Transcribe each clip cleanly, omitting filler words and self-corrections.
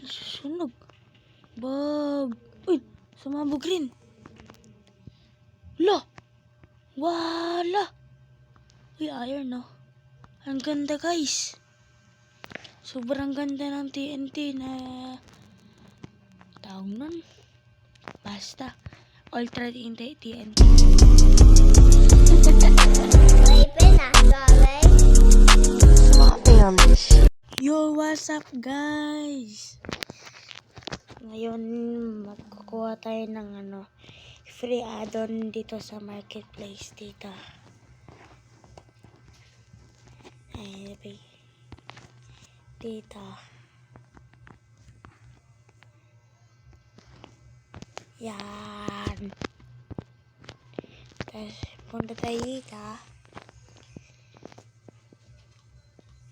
Susunog. Bag. Uy, sumabog rin. Lo. Wala. Uy, iron no. Ang ganda guys. Sobrang ganda ng TNT na tawag nun. Basta. Ultra TNT. Yo, what's up guys? Ngayon magkukuha tayo ng free add-on dito sa marketplace dito. Dito. Yan. Tapos punta tayo dito.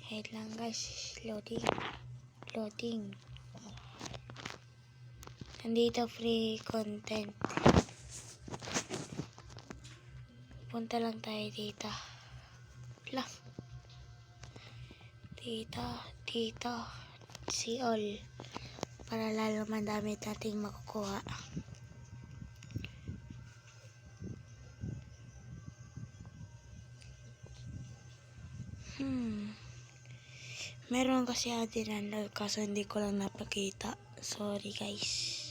Wait lang guys, loading. Nandito free content. Punta lang tayo dito. Lang. Dito. See all. Para lalo madami nating makukuha. Meron kasi atin kaso hindi ko lang napakita. Sorry guys.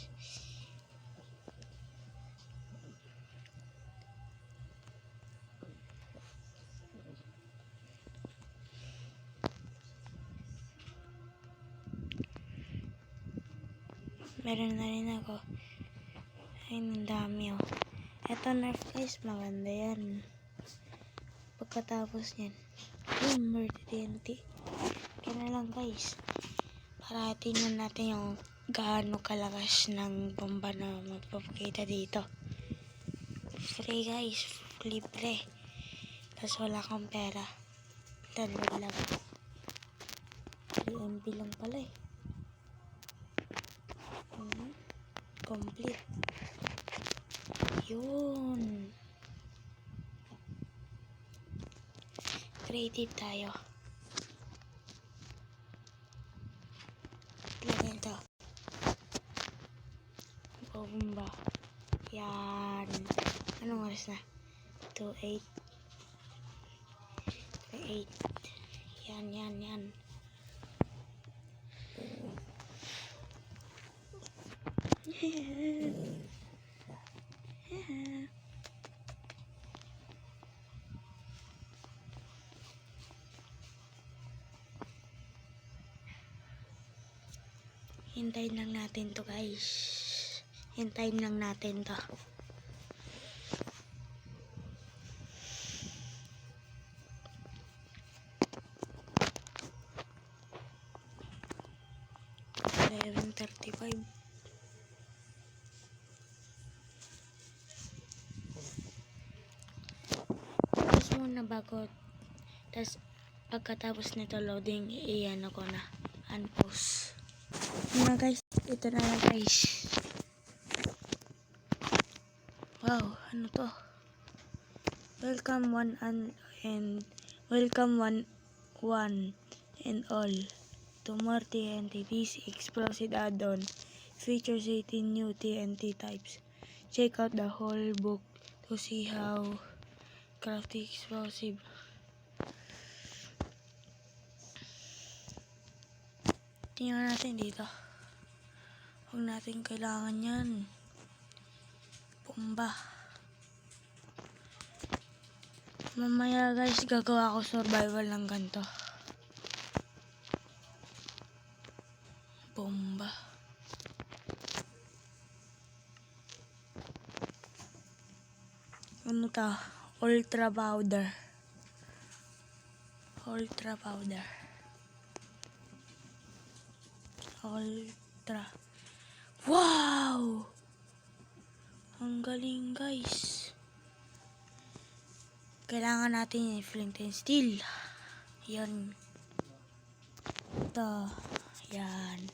Meron na rin ako. Ay, ang dami oh. Eto Nerf guys, maganda yan. Pagkatapos yan, murder TNT. Kaya na lang guys. Para tingnan natin yung gaano kalakas ng bomba na magpapakita dito. Free guys, libre. Tapos wala akong pera. Download lang. 3 MB lang pala eh. Complete. Yun. Creative tayo. Lagyan ito. Bomba. Yan. Anong oras na? 2:08. 2:08. Yan. Hintayin lang natin to guys. Hintayin lang natin to. $11:35. Tapos muna bago. Tapos pagkatapos nito loading, iyan ako na. Unpause. Yun guys, ito na guys. Wow, ano to? Welcome one and welcome one and all to more TNT. This explosive add-on features 18 new TNT types. Check out the whole book to see how crafty explosive. Tingnan natin dito. Huwag natin kailangan yan. Bomba. Mamaya guys, gagawa ako survival ng ganito. Bomba. Ano to? Ultra powder. Wow! Ang galing guys. Kailangan natin yung flint and steel. Yan. Ito. Yan.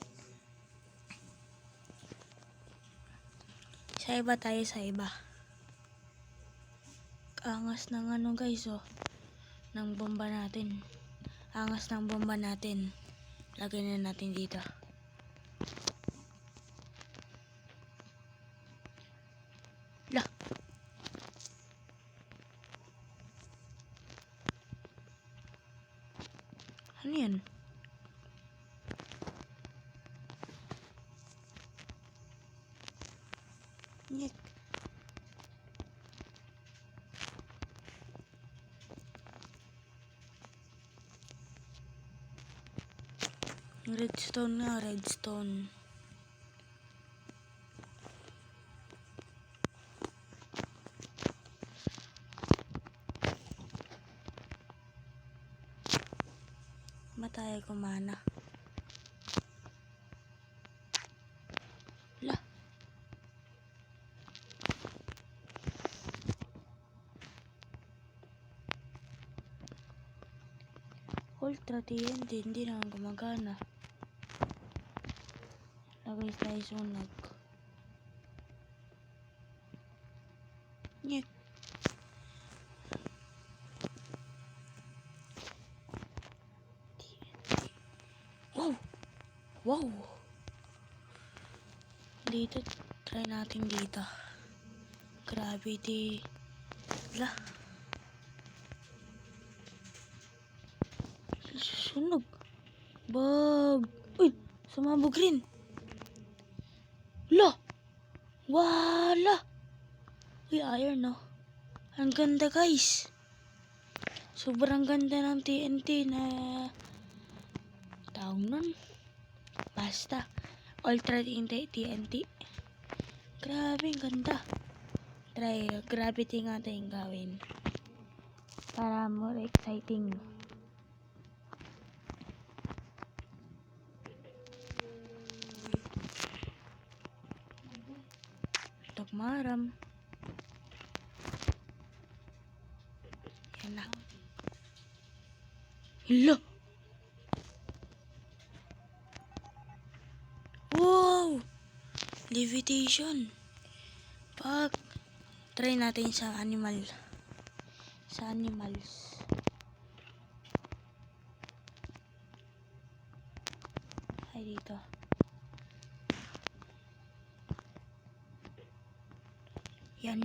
Sa iba tayo sa iba. Angas ng guys oh. Ng bomba natin. Angas ng bomba natin. Lagyan na natin dito. Ano yan? Nyek. Redstone nga, redstone. Matay kumana. La. Ultra TNT, hindi na gumagana. Lagay tayo sunog. Nyek. Wow! Wow! Dito, try natin dito. Gravity. La. Sunog. Bag. Uy! Sumabog rin. La! Wala! Uy, iron no. Ang ganda guys. Sobrang ganda ng TNT na tawag nun. Basta. Ultra TNT. Grabe, ang ganda. Try, gravity nga tayong gawin. Para more exciting. Tagmaram. Yan na. Hello! Wow! Levitation. Pag try natin sa animal. Sa animals. Ay, dito. Yan.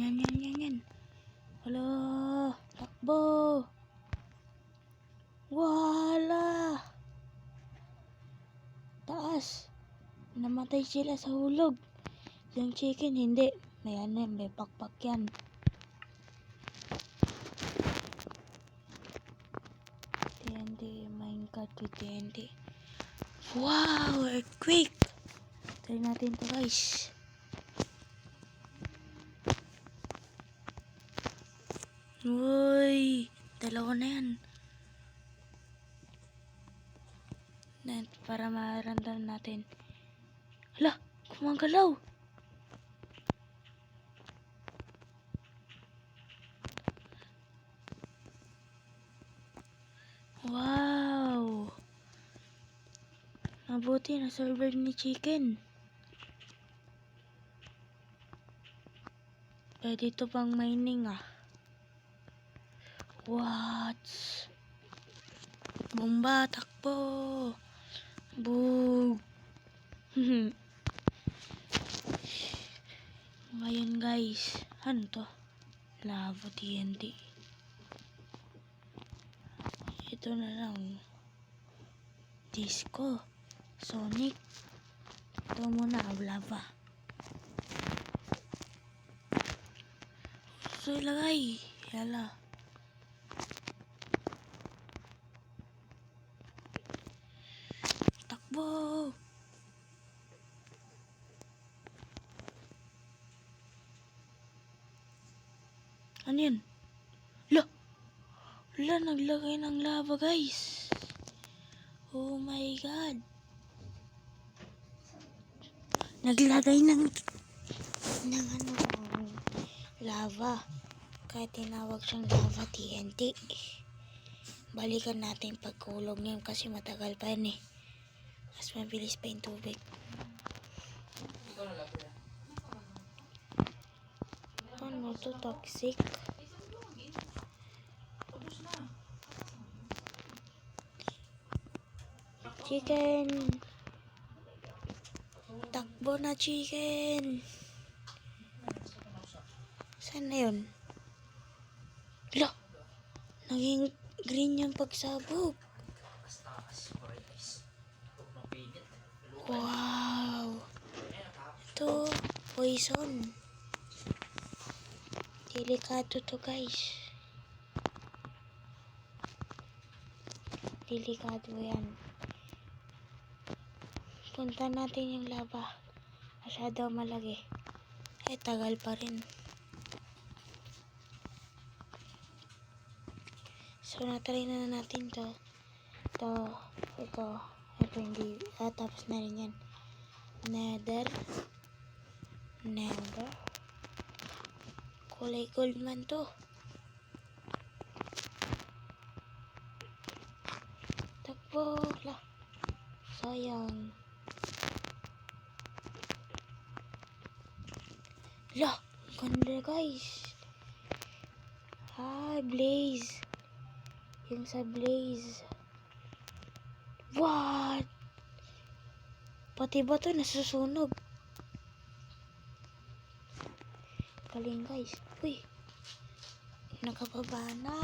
Hello! Takbo! Wala! Taas! Namatay sila sa hulog. Yung chicken, hindi. May pakpak yan. TNT, Minecraft with TNT. Wow! Earthquake! Try natin to guys. Uy! Dalawa na yan. Para maramdaman natin. Hala! Gumagalaw! Wow! Mabuti na server ni chicken. Pwede ito pang mining ah. What? Bomba, takbo! Boom! Ngayon guys, ano to? Lava TNT. Ito na lang. Disco. Sonic. Ito muna, lava. So ilagay. Yala. Takbo! Ano yan? Wala, naglagay ng lava guys. Oh my god. Naglagay ng lava. Kaya tinawag siyang lava TNT. Balikan natin pagkulog niya kasi matagal pa yan eh. Mas mabilis pa yung tubig. Ano to? Toxic? Chicken! Takbo na chicken! Saan na yun? Lo! Naging green yung pagsabog. Wow! Ito, poison. Delikado to guys. Delikado yan. Punta natin yung lava. Masyado malaki. Ay, tagal pa rin. So, natry na natin to. Ito hindi. Tapos na rin yan. Nether. Kulay gold man to. Takbo. Lah. Sayang. Lah. Ganda guys. Blaze. Yung sa blaze. What? Pati ba to nasusunog? Galing guys. Uy. Nakababa na.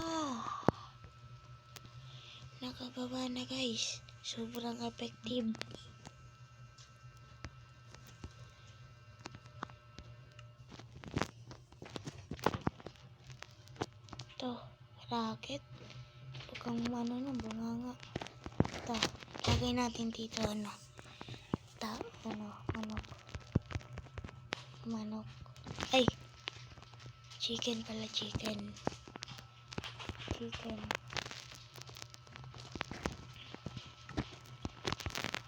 Guys. Sobrang effective. Ito. Rocket. Bukang bunganga. Ito. Lagay natin dito manok. Ay! Chicken pala, chicken.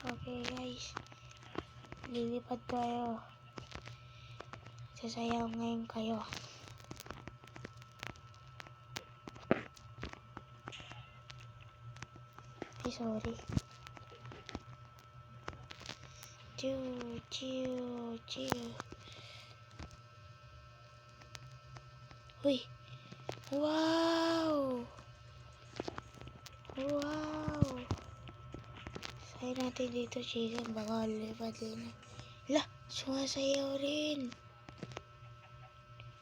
Okay guys. Lilipad tayo. Sasayaw ngayon kayo. Ay, sorry. Chill. Uy! Wow! Sayo natin dito chicken. Baka lipad din. Lah! Sumasayaw rin.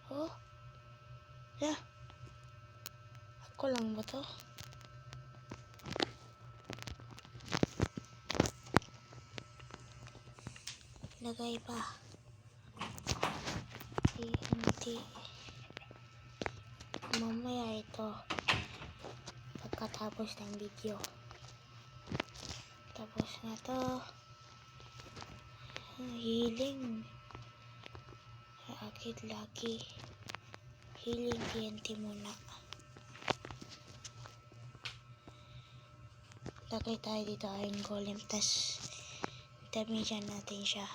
Oh! Lah! Ako lang ba to? Lagay pa. Hindi. Mamaya ito. Pagkatapos ng video. Tapos na to. Healing. Rocket lagi. Healing TNT muna. Lagay tayo dito iron golem. Tas damagean natin siya.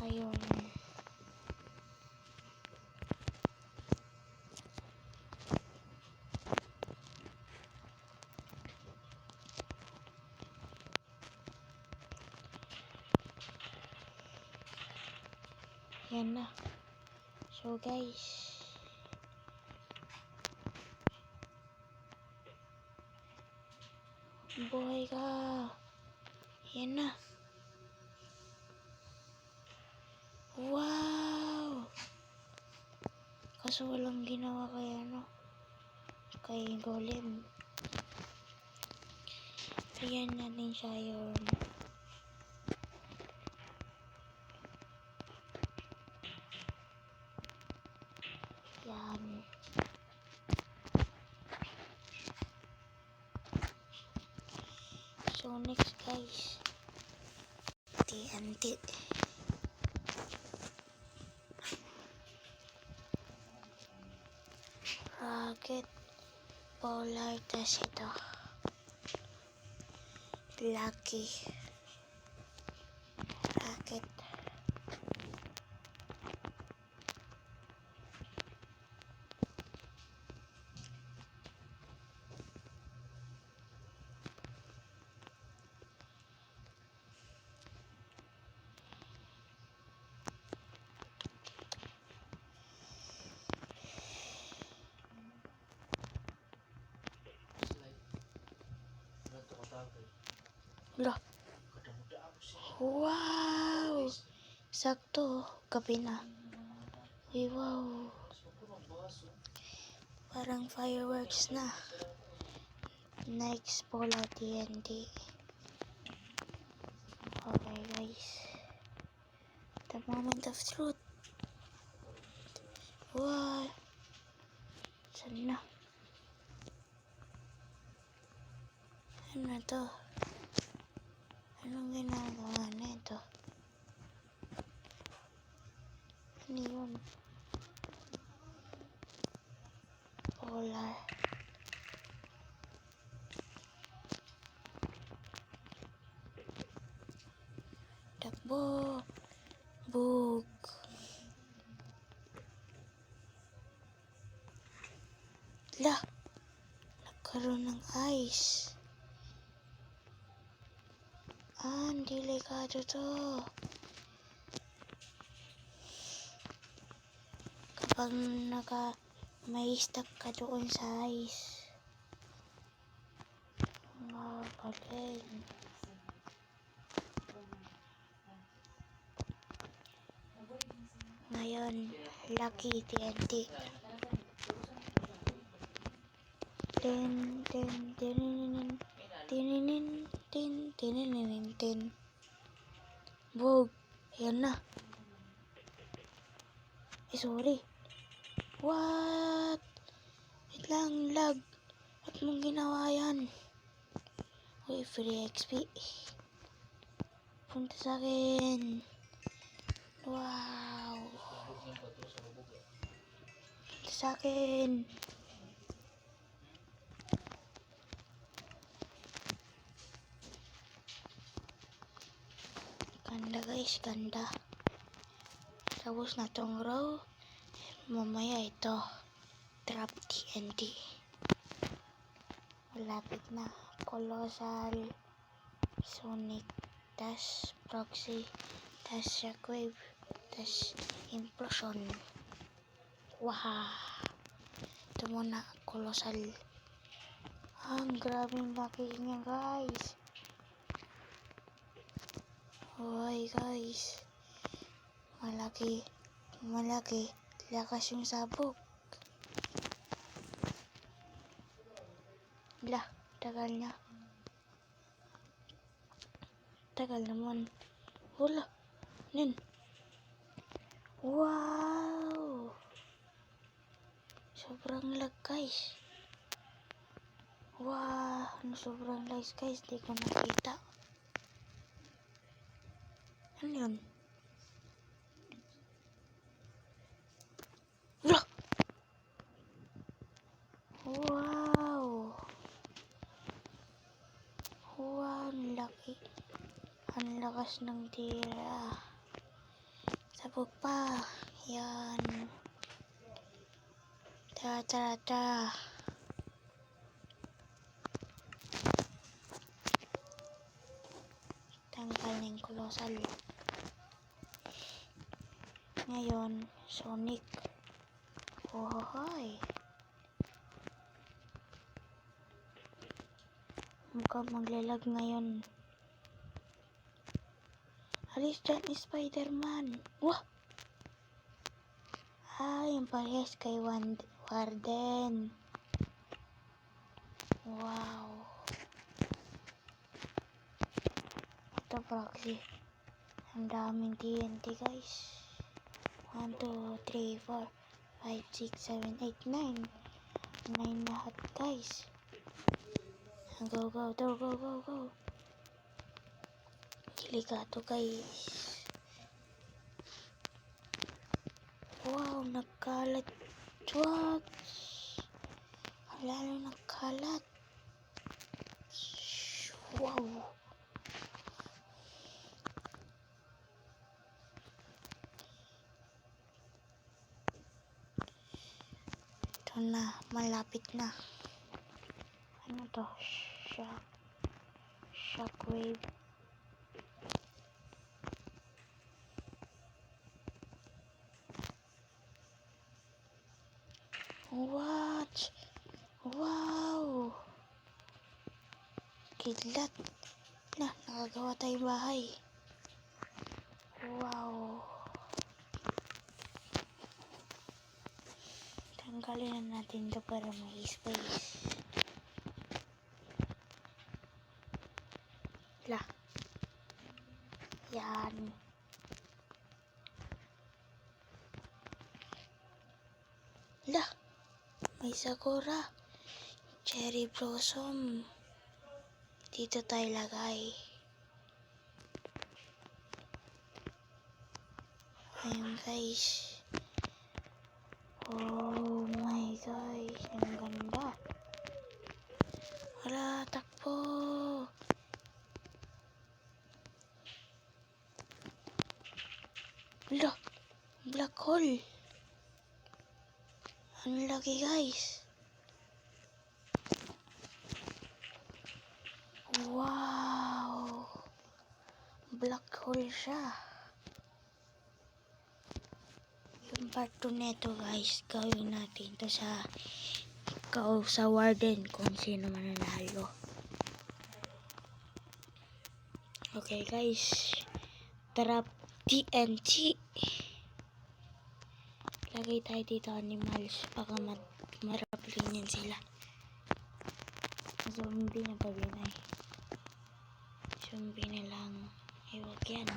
Ayun. Yan na. So guys. Buhay ka. Yan na. Wow! Kaso walang ginawa kay golem. Ayan natin siya yun. Yan. So next guys. TNT. Rocket. Polar test ito. Lucky. Rocket. Lah. Wow! Sakto. Gabi na. Uy, wow. Parang fireworks na. Next, Polo TNT. Okay guys. The moment of truth. Wow. Saan na? Ano to? Anong ginagawa na ito? Ano yun? Polar. Takbo. Bug. La. Nagkaroon ng ice. Delikado to. Kapag may stuck ka doon sa ice. Galing. Ngayon, Lucky TNT. Tin, tin, tininin, tininin, tin, tininin, tin. Bug. Ayan na. Sorry. What? Wait lang, lag. Ba't mong ginawa yan? Uy, free XP. Punta sa akin. Wow. Punta sa akin. Ganda guys, ganda. Tapos na tong row. Mamaya ito. Trap TNT. Malapit na. Colossal. Sonic. Tas Proxy. Tas Shockwave. Tas Implosion. Wow. Ito muna. Colossal. Ang grabing laki niya guys. Hoy guys. Malaki. Malaki. Lakas yung sabog. Lah, tagal niya. Tagal naman. Wala. Nin. Wow. Sobrang lag guys. Wow. Sobrang lag guys. Di ko nakita. Ano yun? Wala. Wow. Wow. Ang laki. Ang lakas ng tira. Sabog pa. Yan. Tara, tara, tara. Tanggal na yung colossal. Ngayon, Sonic. Ohoy. Mukhang maglalag ngayon. Alis dyan, Spider-Man. Wah! Yung parehas kay Warden. Wow. Ito Proxy. Ang daming TNT guys. 1, 2, 3, 4, 5, 6, 7, 8, 9. 9 lahat guys. Go, go, go, go, go, go. Delikado guys. Wow, nagkalat. Wag. Lalo nagkalat. Wow. Ito na, malapit na. Ano to? Shockwave. What? Wow! Kidlat. Na, nakagawa tayong bahay. Wow! Tanggalin na natin to para may space. La. Yan. La. May sakura. Cherry blossom. Dito tayo lagay. Ayan guys. Oh my gosh. Ang ganda. Wala, takbo. Wala. Black hole. Ang laki guys. Wow. Black hole siya. Yung part 2 neto guys, gawin natin to sa warden kung sino mananalo. Okay guys, trap TNT. Lagay tayo dito animals baka maraplin yan sila. Zombie na pag yun ay. Zombie na lang. Huwag yan.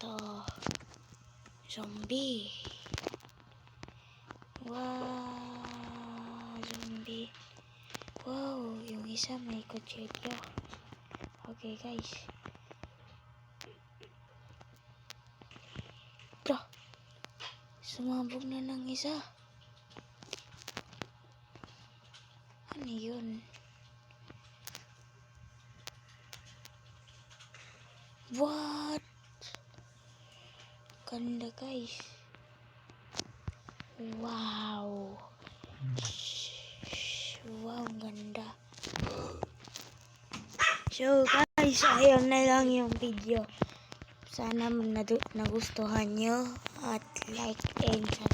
Ito. Zombie. Wow. Zombie. Wow. Yung isa may kutsilyo. Okay guys. Bro. Sumabog na ng isa. Ano yun? What? Ganda guys. Wow. Wow, ganda. So guys, ayun na lang yung video. Sana nagustuhan nyo at like and subscribe.